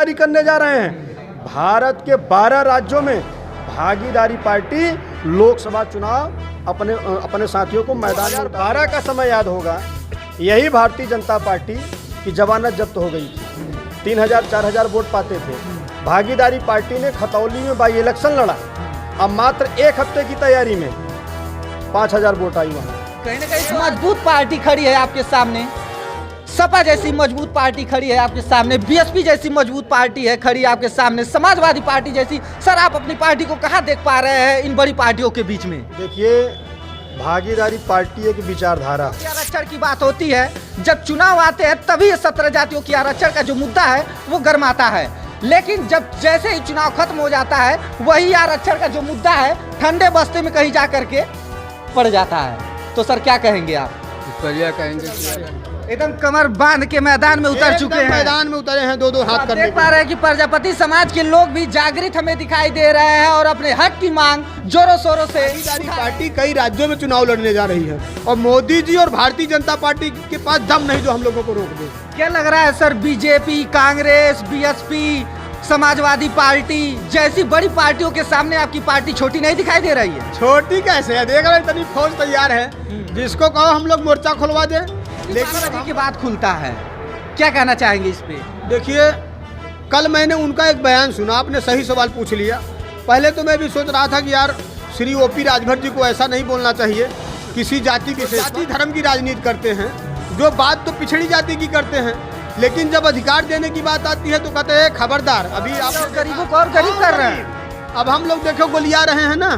जारी करने जा रहे हैं। भारत के 12 राज्यों में भागीदारी पार्टी लोकसभा चुनाव अपने साथियों को मैदान में 12 का समय याद होगा। यही भारतीय जनता पार्टी की जमानत जब्त हो गई थी, 3000-4000 वोट पाते थे। भागीदारी पार्टी ने खतौली में बाई इलेक्शन लड़ा, अब मात्र 1 हफ्ते की तैयारी में 5000 वोट आई वहाँ। कहीं ना कहीं मजबूत पार्टी खड़ी है आपके सामने, सपा जैसी मजबूत पार्टी खड़ी है आपके सामने, बीएसपी जैसी मजबूत पार्टी है खड़ी आपके सामने, समाजवादी पार्टी जैसी। सर, आप अपनी पार्टी को कहाँ देख पा रहे हैं इन बड़ी पार्टियों के बीच में? देखिए, भागीदारी पार्टी एक विचारधारा। आरक्षण की बात होती है, जब चुनाव आते हैं तभी 17 जातियों की आरक्षण का जो मुद्दा है वो गर्माता है, लेकिन जब जैसे ही चुनाव खत्म हो जाता है वही आरक्षण का जो मुद्दा है ठंडे बस्ते में कहीं जा करके पड़ जाता है। तो सर क्या कहेंगे आप? कहेंगे एकदम कमर बांध के मैदान में उतर चुके हैं। मैदान में उतरे हैं, दो हाथ करने। देख पा रहे हैं कि प्रजापति समाज के लोग भी जागृत हमें दिखाई दे रहे हैं और अपने हक की मांग जोरों शोरों से। भागीदारी पार्टी कई राज्यों में चुनाव लड़ने जा रही है और मोदी जी और भारतीय जनता पार्टी के पास दम नहीं जो हम लोगों को रोक दे। क्या लग रहा है sir, BJP, Congress, BSP, Samajwadi party जैसी बड़ी पार्टियों के सामने आपकी पार्टी छोटी नहीं दिखाई दे रही है? छोटी कैसे है, देख रहे इतनी फौज तैयार है, जिसको कहो हम लोग मोर्चा खुलवा दें। लेकिन की बात खुलता है, क्या कहना चाहेंगे इस पे? देखिए, कल मैंने उनका एक बयान सुना, आपने सही सवाल पूछ लिया। पहले तो मैं भी सोच रहा था कि यार श्री ओपी राजभर जी को ऐसा नहीं बोलना चाहिए, किसी जाति विशेष जाति धर्म की राजनीति करते हैं, जो बात तो पिछड़ी जाति की करते हैं, लेकिन जब अधिकार देने की बात आती है तो कहते हैं खबरदार, अभी आप गरीबों को और गरीब कर रहे हैं। अब हम लोग देखो गोलिया रहे हैं ना,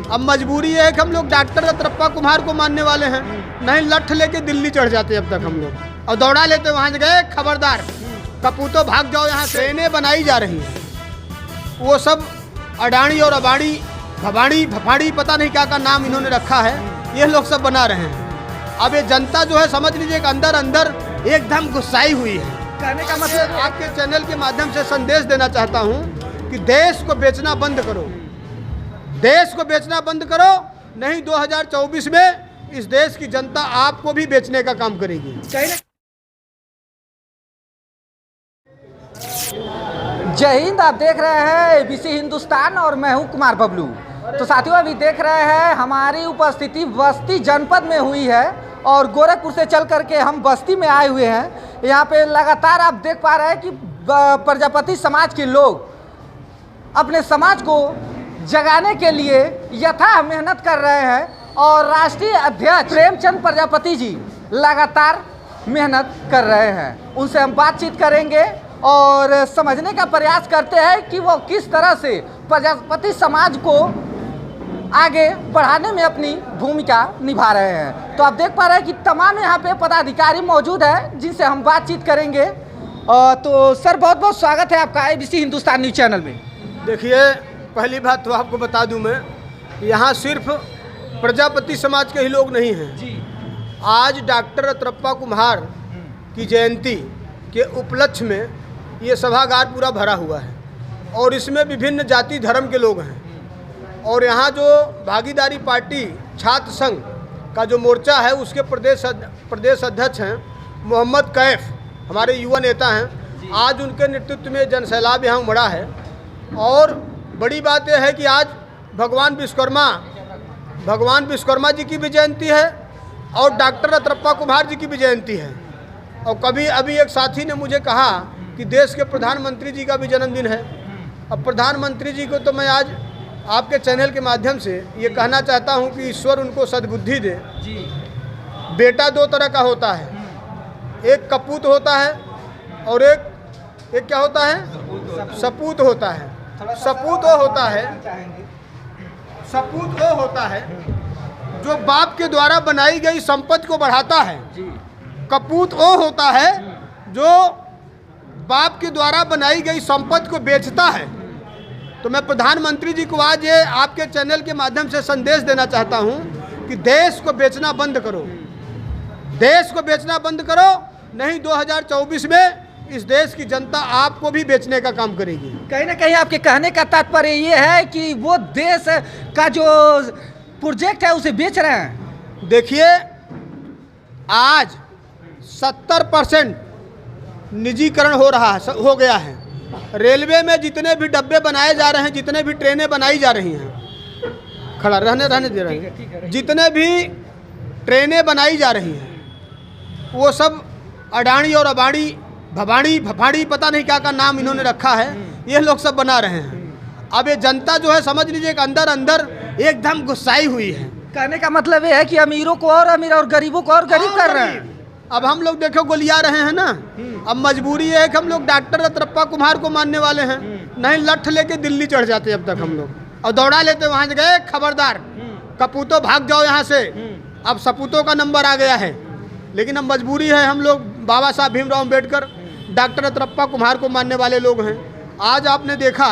अब मजबूरी है कि हम लोग डॉक्टर रतरप्पा कुमार को मानने वाले हैं, नहीं लठ लेके दिल्ली चढ़ जाते अब तक हम लोग, और दौड़ा लेते वहाँ गए खबरदार कपूतो भाग जाओ, यहाँ ट्रेनें बनाई जा रही हैं, वो सब अडानी और अबाड़ी भबाड़ी भफाड़ी पता नहीं क्या का नाम इन्होंने रखा है, ये लोग सब बना रहे हैं। अब ये जनता जो है समझ लीजिए कि अंदर अंदर एकदम गुस्साई हुई है। कहने का मतलब आपके चैनल के माध्यम से संदेश देना चाहता हूँ कि देश को बेचना बंद करो, देश को बेचना बंद करो, नहीं 2024 में इस देश की जनता आपको भी बेचने का काम करेगी। जय हिंद, आप देख रहे हैं एबीसी हिंदुस्तान और मैं हूं कुमार बबलू। तो साथियों, अभी देख रहे हैं हमारी उपस्थिति बस्ती जनपद में हुई है और गोरखपुर से चल करके हम बस्ती में आए हुए हैं। यहाँ पे लगातार आप देख पा रहे हैं कि प्रजापति समाज के लोग अपने समाज को जगाने के लिए यथा मेहनत कर रहे हैं और राष्ट्रीय अध्यक्ष प्रेमचंद प्रजापति जी लगातार मेहनत कर रहे हैं। उनसे हम बातचीत करेंगे और समझने का प्रयास करते हैं कि वो किस तरह से प्रजापति समाज को आगे बढ़ाने में अपनी भूमिका निभा रहे हैं। तो आप देख पा रहे हैं कि तमाम यहाँ पे पदाधिकारी मौजूद हैं जिनसे हम बातचीत करेंगे। तो सर, बहुत बहुत स्वागत है आपका एबीसी हिंदुस्तान न्यूज़ चैनल में। देखिए, पहली बात तो आपको बता दूं मैं, यहाँ सिर्फ प्रजापति समाज के ही लोग नहीं हैं जी। आज डॉक्टर रतरप्पा कुमार की जयंती के उपलक्ष्य में ये सभागार पूरा भरा हुआ है और इसमें विभिन्न जाति धर्म के लोग हैं। और यहाँ जो भागीदारी पार्टी छात्र संघ का जो मोर्चा है उसके प्रदेश अध्यक्ष हैं मोहम्मद कैफ, हमारे युवा नेता हैं। आज उनके नेतृत्व में जनसैलाब यहाँ उमड़ा है और बड़ी बात यह है कि आज भगवान विश्वकर्मा जी की भी जयंती है और डॉक्टर रतरप्पा कुमार जी की भी जयंती है। और कभी अभी एक साथी ने मुझे कहा कि देश के प्रधानमंत्री जी का भी जन्मदिन है। अब प्रधानमंत्री जी को तो मैं आज आपके चैनल के माध्यम से ये कहना चाहता हूँ कि ईश्वर उनको सद्बुद्धि दे जी। बेटा दो तरह का होता है, एक कपूत होता है और एक क्या होता है, सपूत होता है। सपूत वो होता है जो बाप के द्वारा बनाई गई संपत्ति को बढ़ाता है। कपूत वो होता है जो बाप के द्वारा बनाई गई संपत्ति को बेचता है। तो मैं प्रधानमंत्री जी को आज ये आपके चैनल के माध्यम से संदेश देना चाहता हूँ कि देश को बेचना बंद करो, देश को बेचना बंद करो, नहीं 2024 में इस देश की जनता आपको भी बेचने का काम करेगी। कहीं ना कहीं आपके कहने का तात्पर्य ये है कि वो देश का जो प्रोजेक्ट है उसे बेच रहे हैं। देखिए, आज 70% निजीकरण हो गया है रेलवे में जितने भी डब्बे बनाए जा रहे हैं, जितने भी ट्रेनें बनाई जा रही हैं, खड़ा रहने दे रहे हैं, जितने भी ट्रेनें बनाई जा रही हैं वो सब अडानी और अबाड़ी भबाड़ी भफाड़ी पता नहीं क्या का नाम इन्होंने रखा है, ये लोग सब बना रहे हैं। अब ये जनता जो है समझ लीजिए कि अंदर अंदर एकदम गुस्साई हुई है। कहने का मतलब ये है कि अमीरों को और अमीर और गरीबों को और गरीब कर रहे हैं। अब हम लोग देखो गोलिया रहे हैं ना, अब मजबूरी है कि हम लोग डॉक्टर अतरप्पा कुम्हार को मानने वाले हैं, नहीं लठ लेके दिल्ली चढ़ जाते अब तक हम लोग और दौड़ा लेते, वहाँ गए खबरदार कपूतों भाग जाओ यहाँ से। अब सपूतों का नंबर आ गया है, लेकिन अब मजबूरी है, हम लोग बाबा साहब भीमराव अम्बेडकर डॉक्टर अतरप्पा कुम्हार को मानने वाले लोग हैं। आज आपने देखा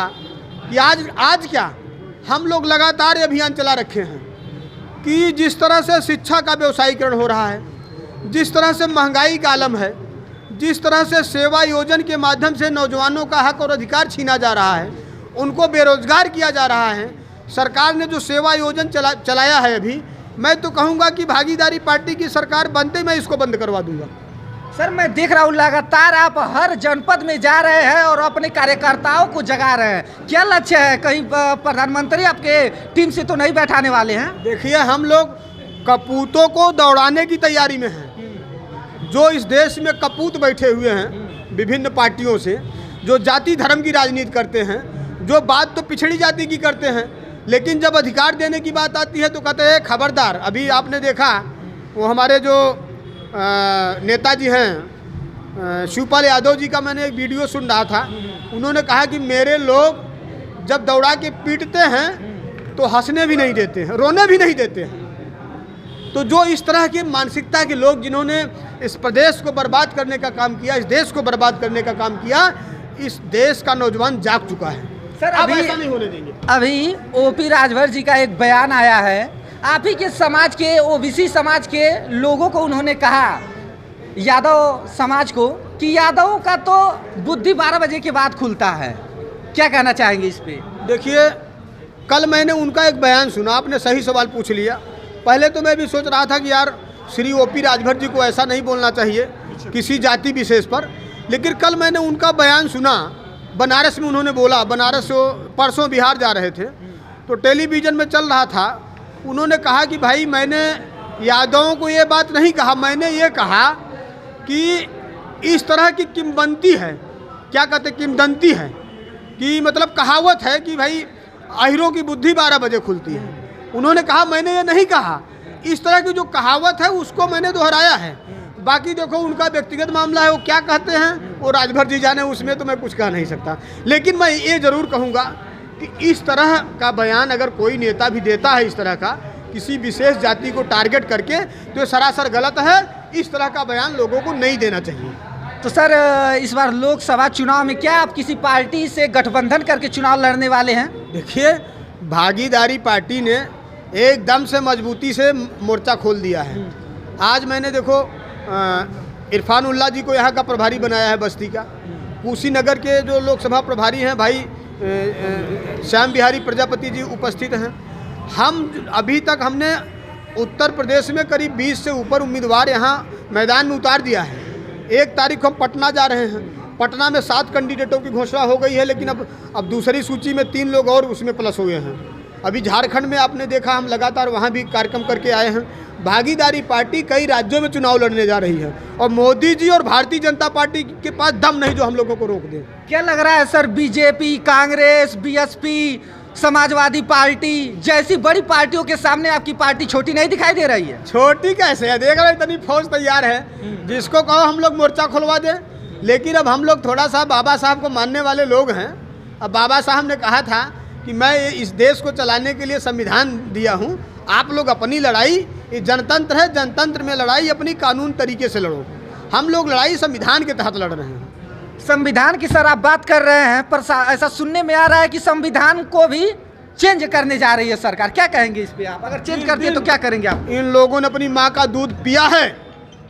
कि आज क्या हम लोग लगातार ये अभियान चला रखे हैं कि जिस तरह से शिक्षा का व्यवसायीकरण हो रहा है, जिस तरह से महंगाई का आलम है, जिस तरह से सेवा योजन के माध्यम से नौजवानों का हक और अधिकार छीना जा रहा है, उनको बेरोजगार किया जा रहा है। सरकार ने जो सेवा योजन चलाया है अभी, मैं तो कहूँगा कि भागीदारी पार्टी की सरकार बनते मैं इसको बंद करवा दूंगा। सर मैं देख रहा हूँ लगातार आप हर जनपद में जा रहे हैं और अपने कार्यकर्ताओं को जगा रहे हैं, क्या लक्ष्य है? कहीं प्रधानमंत्री आपके टीम से तो नहीं बैठाने वाले हैं? देखिए हम लोग कपूतों को दौड़ाने की तैयारी में हैं। जो इस देश में कपूत बैठे हुए हैं विभिन्न पार्टियों से, जो जाति धर्म की राजनीति करते हैं, जो बात तो पिछड़ी जाति की करते हैं, लेकिन जब अधिकार देने की बात आती है तो कहते हैं खबरदार। अभी आपने देखा वो हमारे जो नेताजी हैं शिवपाल यादव जी का मैंने एक वीडियो सुन रहा था, उन्होंने कहा कि मेरे लोग जब दौड़ा के पीटते हैं तो हंसने भी नहीं देते हैं, रोने भी नहीं देते हैं। तो जो इस तरह की मानसिकता के लोग जिन्होंने इस प्रदेश को बर्बाद करने का काम किया, इस देश को बर्बाद करने का काम किया, इस देश का नौजवान जाग चुका है। सर अभी ऐसा नहीं होने देंगे। अभी ओपी राजभर जी का एक बयान आया है, आप ही के समाज के ओबीसी समाज के लोगों को उन्होंने कहा, यादव समाज को, कि यादवों का तो बुद्धि 12 बजे के बाद खुलता है। क्या कहना चाहेंगे इस पे? देखिए कल मैंने उनका एक बयान सुना, आपने सही सवाल पूछ लिया। पहले तो मैं भी सोच रहा था कि यार श्री ओपी राजभर जी को ऐसा नहीं बोलना चाहिए किसी जाति विशेष पर, लेकिन कल मैंने उनका बयान सुना। बनारस में उन्होंने बोला, बनारस परसों बिहार जा रहे थे तो टेलीविज़न में चल रहा था, उन्होंने कहा कि भाई मैंने यादवों को ये बात नहीं कहा, मैंने ये कहा कि इस तरह की किंवदंती है, क्या कहते किंवदंती है कि मतलब कहावत है कि भाई अहिरों की बुद्धि 12 बजे खुलती है। उन्होंने कहा, मैंने ये नहीं कहा, इस तरह की जो कहावत है उसको मैंने दोहराया है। बाकी देखो उनका व्यक्तिगत मामला है, वो क्या कहते हैं वो राजभर जी जाने, उसमें तो मैं कुछ कह नहीं सकता। लेकिन मैं ये ज़रूर कहूँगा कि इस तरह का बयान अगर कोई नेता भी देता है इस तरह का किसी विशेष जाति को टारगेट करके, तो ये सरासर गलत है। इस तरह का बयान लोगों को नहीं देना चाहिए। तो सर इस बार लोकसभा चुनाव में क्या आप किसी पार्टी से गठबंधन करके चुनाव लड़ने वाले हैं? देखिए भागीदारी पार्टी ने एकदम से मजबूती से मोर्चा खोल दिया है। आज मैंने देखो इरफान उल्ला जी को यहाँ का प्रभारी बनाया है बस्ती का। कुशीनगर के जो लोकसभा प्रभारी हैं भाई श्याम बिहारी प्रजापति जी उपस्थित हैं। हम अभी तक हमने उत्तर प्रदेश में करीब 20 से ऊपर उम्मीदवार यहाँ मैदान में उतार दिया है। 1 तारीख को हम पटना जा रहे हैं। पटना में 7 कैंडिडेटों की घोषणा हो गई है, लेकिन अब दूसरी सूची में 3 लोग और उसमें प्लस हुए हैं। अभी झारखंड में आपने देखा, हम लगातार वहाँ भी कार्यक्रम करके आए हैं। भागीदारी पार्टी कई राज्यों में चुनाव लड़ने जा रही है और मोदी जी और भारतीय जनता पार्टी के पास दम नहीं जो हम लोगों को रोक दे। क्या लग रहा है sir, BJP, Congress, BSP, Samajwadi party जैसी बड़ी पार्टियों के सामने आपकी पार्टी छोटी नहीं दिखाई दे रही है? छोटी कैसे है, देख रहे इतनी फौज तैयार है, जिसको कहो हम लोग मोर्चा खुलवा दें। लेकिन अब हम लोग थोड़ा सा बाबा साहब को मानने वाले लोग हैं। अब बाबा साहब ने कहा था कि मैं इस देश को चलाने के लिए संविधान दिया हूँ, आप लोग अपनी लड़ाई, ये जनतंत्र है, जनतंत्र में लड़ाई अपनी कानून तरीके से लड़ो। हम लोग लड़ाई संविधान के तहत लड़ रहे हैं। संविधान की सर आप बात कर रहे हैं, पर ऐसा सुनने में आ रहा है कि संविधान को भी चेंज करने जा रही है सरकार। क्या कहेंगे इस पे आप? अगर चेंज करती है तो क्या करेंगे आप? इन लोगों ने अपनी माँ का दूध पिया है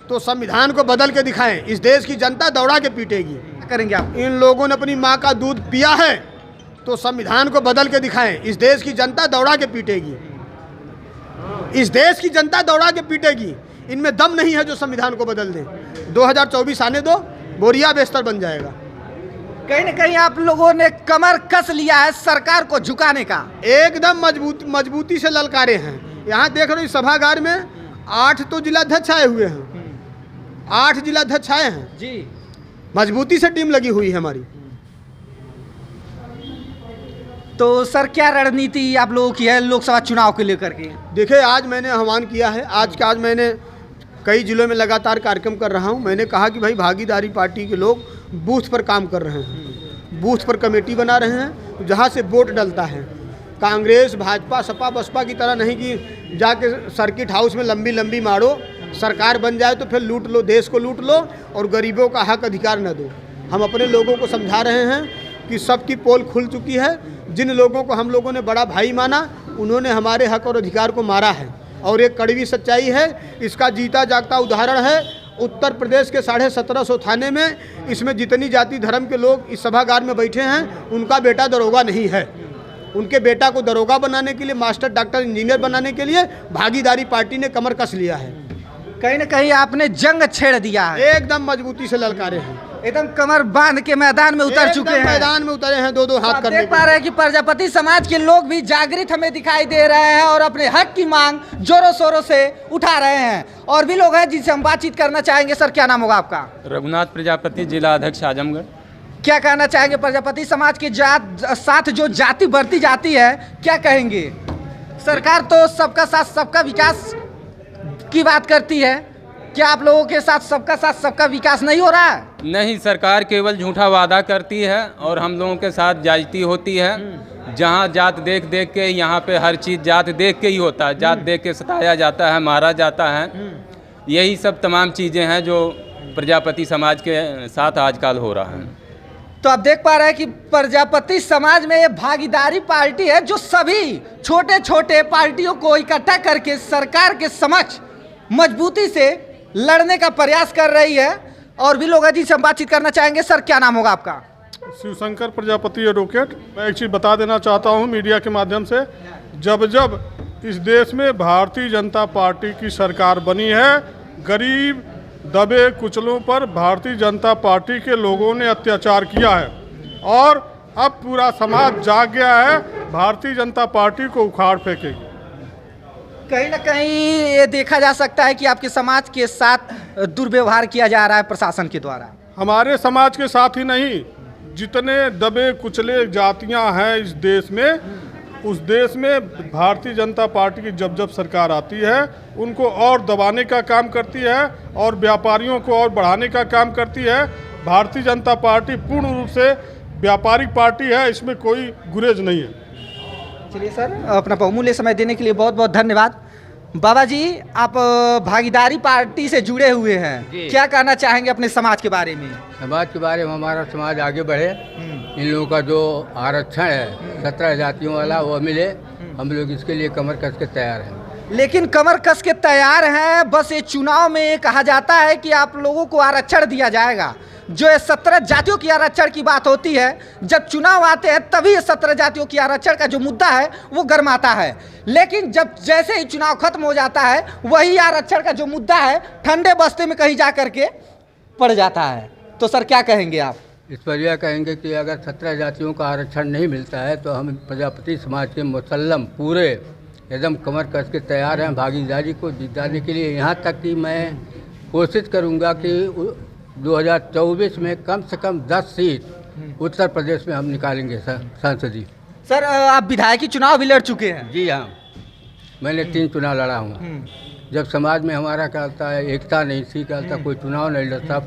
तो संविधान को बदल के दिखाएं, इस देश की जनता दौड़ा के पीटेगी। क्या करेंगे आप? इन लोगों ने अपनी माँ का दूध पिया है तो संविधान को बदल के दिखाएं, इस देश की जनता दौड़ा के पीटेगी। इस देश की जनता दौड़ा के पीटेगी। इनमें दम नहीं है जो संविधान को बदल दें। 2024 आने दो, बोरिया बेस्तर बन जाएगा। कहीं ना कहीं आप लोगों ने कमर कस लिया है सरकार को झुकाने का। एकदम मजबूती से ललकारे हैं। यहाँ देख रहे हो इस सभागार में 8 तो जिलाध्यक्ष आए हुए हैं, 8 जिलाध्यक्ष आए हैं जी। मजबूती से टीम लगी हुई है हमारी। तो सर क्या रणनीति आप लोगों की है लोकसभा चुनाव को लेकर के? देखिए आज मैंने आह्वान किया है, आज मैंने कई जिलों में लगातार कार्यक्रम कर रहा हूं। मैंने कहा कि भाई भागीदारी पार्टी के लोग बूथ पर काम कर रहे हैं, बूथ पर कमेटी बना रहे हैं जहां से वोट डलता है। कांग्रेस भाजपा सपा बसपा की तरह नहीं कि जाके सर्किट हाउस में लंबी लंबी मारो, सरकार बन जाए तो फिर लूट लो, देश को लूट लो और गरीबों का हक अधिकार न दो। हम अपने लोगों को समझा रहे हैं कि सबकी पोल खुल चुकी है। जिन लोगों को हम लोगों ने बड़ा भाई माना उन्होंने हमारे हक और अधिकार को मारा है और एक कड़वी सच्चाई है। इसका जीता जागता उदाहरण है उत्तर प्रदेश के 1750 थाने में। इसमें जितनी जाति धर्म के लोग इस सभागार में बैठे हैं उनका बेटा दरोगा नहीं है। उनके बेटा को दरोगा बनाने के लिए, मास्टर डॉक्टर इंजीनियर बनाने के लिए भागीदारी पार्टी ने कमर कस लिया है। कहीं ना कहीं आपने जंग छेड़ दिया है, एकदम मजबूती से ललकारे हैं, एकदम कमर बांध के मैदान में उतर चुके हैं। मैदान में उतरे हैं, दो हाथ करने देख पा रहे हैं कि प्रजापति समाज के लोग भी जागृत हमें दिखाई दे रहे हैं और अपने हक की मांग जोरों शोरों से उठा रहे हैं। और भी लोग हैं जिनसे हम बातचीत करना चाहेंगे। सर क्या नाम होगा आपका? रघुनाथ प्रजापति, जिला अध्यक्ष आजमगढ़। क्या कहना चाहेंगे प्रजापति समाज के साथ जो जाति बढ़ती जाती है, क्या कहेंगे? सरकार तो सबका साथ सबका विकास की बात करती है, क्या आप लोगों के साथ सबका विकास नहीं हो रहा है? नहीं, सरकार केवल झूठा वादा करती है और हम लोगों के साथ जाति होती है। जहां जात देख देख के, यहाँ पे हर चीज़ जात देख के ही होता है। जात देख के सताया जाता है, मारा जाता है। यही सब तमाम चीज़ें हैं जो प्रजापति समाज के साथ आजकल हो रहा है। तो आप देख पा रहे हैं कि प्रजापति समाज में ये भागीदारी पार्टी है जो सभी छोटे छोटे पार्टियों को इकट्ठा करके सरकार के समक्ष मजबूती से लड़ने का प्रयास कर रही है। और भी लोग हैं जिनसे हम बातचीत करना चाहेंगे। सर क्या नाम होगा आपका? शिवशंकर प्रजापति एडवोकेट। मैं एक चीज़ बता देना चाहता हूं मीडिया के माध्यम से, जब जब इस देश में भारतीय जनता पार्टी की सरकार बनी है, गरीब दबे कुचलों पर भारतीय जनता पार्टी के लोगों ने अत्याचार किया है और अब पूरा समाज जाग गया है, भारतीय जनता पार्टी को उखाड़ फेंकेगी। कहीं ना कहीं ये देखा जा सकता है कि आपके समाज के साथ दुर्व्यवहार किया जा रहा है प्रशासन के द्वारा। हमारे समाज के साथ ही नहीं, जितने दबे कुचले जातियां हैं इस देश में, उस देश में भारतीय जनता पार्टी की जब जब सरकार आती है उनको और दबाने का काम करती है और व्यापारियों को और बढ़ाने का काम करती है। भारतीय जनता पार्टी पूर्ण रूप से व्यापारिक पार्टी है, इसमें कोई गुरेज नहीं है। चलिए सर, अपना बहुमूल्य समय देने के लिए बहुत बहुत धन्यवाद। बाबा जी, आप भागीदारी पार्टी से जुड़े हुए हैं, क्या कहना चाहेंगे अपने समाज के बारे में? समाज के बारे में हमारा समाज आगे बढ़े, इन लोगों का जो आरक्षण है 17 जातियों वाला वो मिले, हम लोग इसके लिए कमर कस के तैयार हैं। लेकिन कमर कस के तैयार हैं, बस ये चुनाव में ये कहा जाता है कि आप लोगों को आरक्षण दिया जाएगा। जो ये 17 जातियों की आरक्षण की बात होती है, जब चुनाव आते हैं तभी ये 17 जातियों की आरक्षण का जो मुद्दा है वो गर्माता है। लेकिन जब जैसे ही चुनाव खत्म हो जाता है, वही आरक्षण का जो मुद्दा है ठंडे बस्ते में कहीं जा करके पड़ जाता है। तो सर क्या कहेंगे आप इस पर? यह कहेंगे कि अगर 17 जातियों का आरक्षण नहीं मिलता है तो हम प्रजापति समाज के मुसल्लम पूरे एकदम कमर कस के तैयार हैं भागीदारी को जिताने के लिए। यहाँ तक कि मैं कोशिश करूँगा कि 2024 में कम से कम 10 सीट उत्तर प्रदेश में हम निकालेंगे संसदीय। सर आप विधायकी चुनाव भी लड़ चुके हैं? जी हाँ, मैंने 3 चुनाव लड़ा हूँ। जब समाज में हमारा क्या होता है, एकता नहीं थी, क्या होता कोई चुनाव नहीं लड़ता,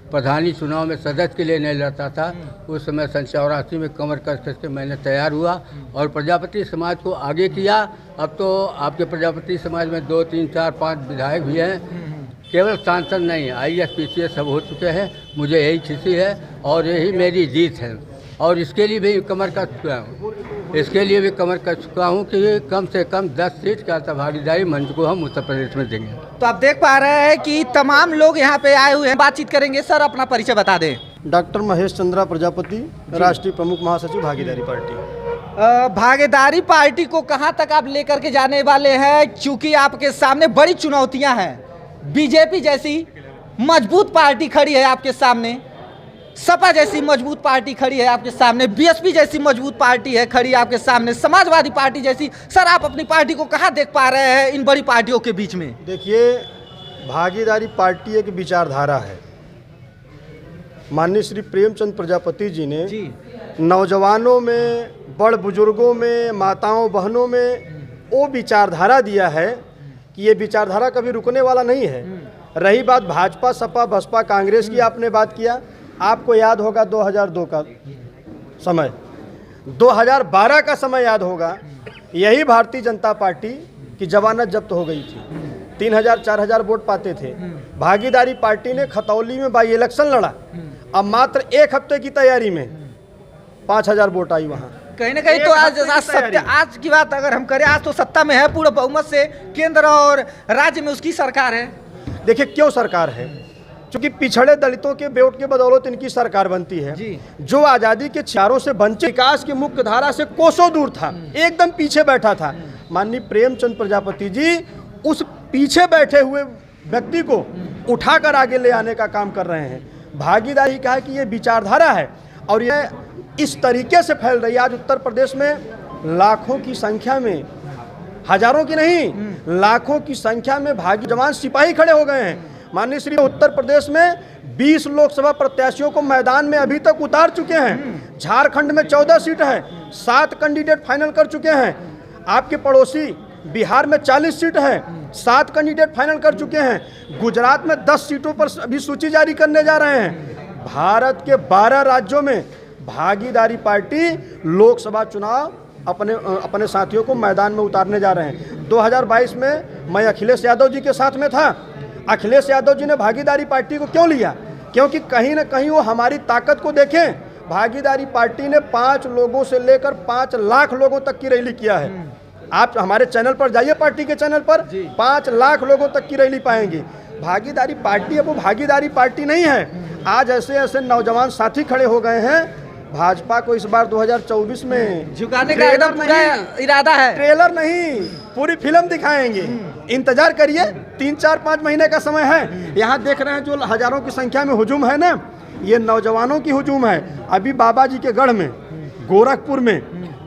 प्रधानी चुनाव में सदस्य के लिए नहीं लड़ता था। उस समय 1984 में कमर कस के मैंने तैयार हुआ और प्रजापति समाज को आगे किया। अब तो आपके प्रजापति समाज में 2, 3, 4, 5 विधायक भी हैं, केवल सांसद नहीं, IAS PCS सब हो चुके हैं। मुझे यही खुशी है और यही मेरी जीत है और इसके लिए भी कमर कस चुका हूँ, चुका हूँ कि कम से कम 10 सीट का भागीदारी मंच को हम उत्तर प्रदेश में देंगे। तो आप देख पा रहे हैं कि तमाम लोग यहाँ पे आए हुए हैं, बातचीत करेंगे। सर अपना परिचय बता दें। डॉक्टर महेश चंद्रा प्रजापति, राष्ट्रीय प्रमुख महासचिव भागीदारी पार्टी। भागीदारी पार्टी को कहाँ तक आप लेकर के जाने वाले हैं? क्योंकि आपके सामने बड़ी चुनौतियाँ हैं, बीजेपी जैसी मजबूत पार्टी खड़ी है आपके सामने, सपा जैसी मजबूत पार्टी खड़ी है आपके सामने, बीएसपी जैसी मजबूत पार्टी है खड़ी आपके सामने, समाजवादी पार्टी जैसी। सर, आप अपनी पार्टी को कहाँ देख पा रहे हैं इन बड़ी पार्टियों के बीच में? देखिए, भागीदारी पार्टी एक विचारधारा है। माननीय श्री प्रेमचंद प्रजापति जी ने नौजवानों में, बड़ बुजुर्गों में, माताओं बहनों में वो विचारधारा दिया है कि ये विचारधारा कभी रुकने वाला नहीं है। रही बात भाजपा, सपा, बसपा, कांग्रेस की, आपने बात किया, आपको याद होगा 2002 का समय, 2012 का समय याद होगा। यही भारतीय जनता पार्टी की जमानत जब्त हो गई थी, 3000-4000 वोट पाते थे। भागीदारी पार्टी ने खतौली में बाई इलेक्शन लड़ा, अब मात्र 1 हफ्ते की तैयारी में 5000 वोट आई वहाँ। कहीं ना कहीं तो आज की बात अगर हम करें, आज तो सत्ता में है पूर्ण बहुमत से, केंद्र और राज्य में उसकी सरकार है। देखिए क्यों सरकार है, क्योंकि पिछड़े दलितों के वोट के बदौलत इनकी सरकार बनती है। जो आज़ादी के चारों से वंचित, विकास की मुख्य धारा से कोसों दूर था, एकदम पीछे बैठा था। माननीय प्रेमचंद प्रजापति जी उस पीछे बैठे हुए व्यक्ति को उठाकर आगे ले आने का काम कर रहे हैं। भागीदारी का है कि ये विचारधारा है और ये इस तरीके से फैल रही है। आज उत्तर प्रदेश में लाखों की संख्या में, हजारों की नहीं, लाखों की संख्या में भागी जवान सिपाही खड़े हो गए हैं। माननीय श्री उत्तर प्रदेश में 20 लोकसभा प्रत्याशियों को मैदान में अभी तक उतार चुके हैं। झारखंड में 14 सीट है, 7 कैंडिडेट फाइनल कर चुके हैं। आपके पड़ोसी बिहार में 40 सीट है, 7 कैंडिडेट फाइनल कर चुके हैं। गुजरात में 10 सीटों पर अभी सूची जारी करने जा रहे हैं। भारत के 12 राज्यों में भागीदारी पार्टी लोकसभा चुनाव अपने साथियों को मैदान में उतारने जा रहे हैं। 2022 में मैं अखिलेश यादव जी के साथ में था। अखिलेश यादव जी ने भागीदारी पार्टी को क्यों लिया? क्योंकि कहीं ना कहीं वो हमारी ताकत को देखें। भागीदारी पार्टी ने 5 लोगों से लेकर 5 लाख लोगों तक की रैली किया है। आप हमारे चैनल पर जाइए, पार्टी के चैनल पर 5 लाख लोगों तक की रैली पाएंगे। भागीदारी पार्टी अब वो भागीदारी पार्टी नहीं है। आज ऐसे ऐसे नौजवान साथी खड़े हो गए हैं। भाजपा को इस बार 2024 में झुकाने का एकदम पूरा इरादा है। ट्रेलर नहीं, पूरी फिल्म दिखाएंगे। इंतजार करिए, 3-4-5 महीने का समय है। यहाँ देख रहे हैं जो हजारों की संख्या में हुजूम है ना, ये नौजवानों की हुजूम है। अभी बाबा जी के गढ़ में, गोरखपुर में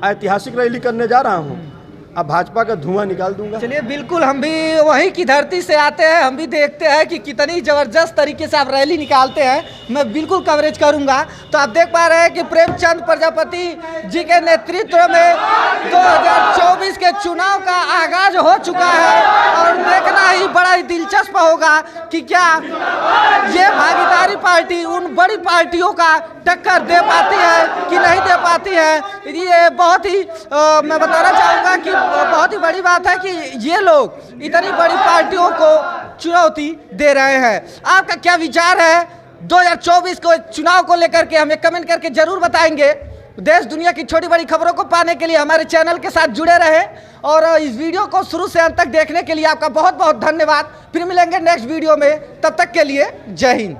ऐतिहासिक रैली करने जा रहा हूँ। अब भाजपा का धुआं निकाल दूंगा। चलिए, बिल्कुल हम भी वहीं की धरती से आते हैं, हम भी देखते हैं कि कितनी जबरदस्त तरीके से आप रैली निकालते हैं। मैं बिल्कुल कवरेज करूंगा। तो आप देख पा रहे हैं कि प्रेमचंद प्रजापति जी के नेतृत्व में 2024 के चुनाव का आगाज हो चुका है और देखना ही बड़ा ही दिलचस्प होगा कि क्या ये भागीदारी पार्टी उन बड़ी पार्टियों का टक्कर दे पाती है कि नहीं दे पाती है। ये बहुत ही मैं बताना चाहूँगा कि बहुत ही बड़ी बात है कि ये लोग इतनी बड़ी पार्टियों को चुनौती दे रहे हैं। आपका क्या विचार है 2024 को चुनाव को लेकर के? हमें कमेंट करके जरूर बताएंगे। देश दुनिया की छोटी बड़ी खबरों को पाने के लिए हमारे चैनल के साथ जुड़े रहे और इस वीडियो को शुरू से अंत तक देखने के लिए आपका बहुत बहुत धन्यवाद। फिर मिलेंगे नेक्स्ट वीडियो में, तब तक के लिए जय हिंद।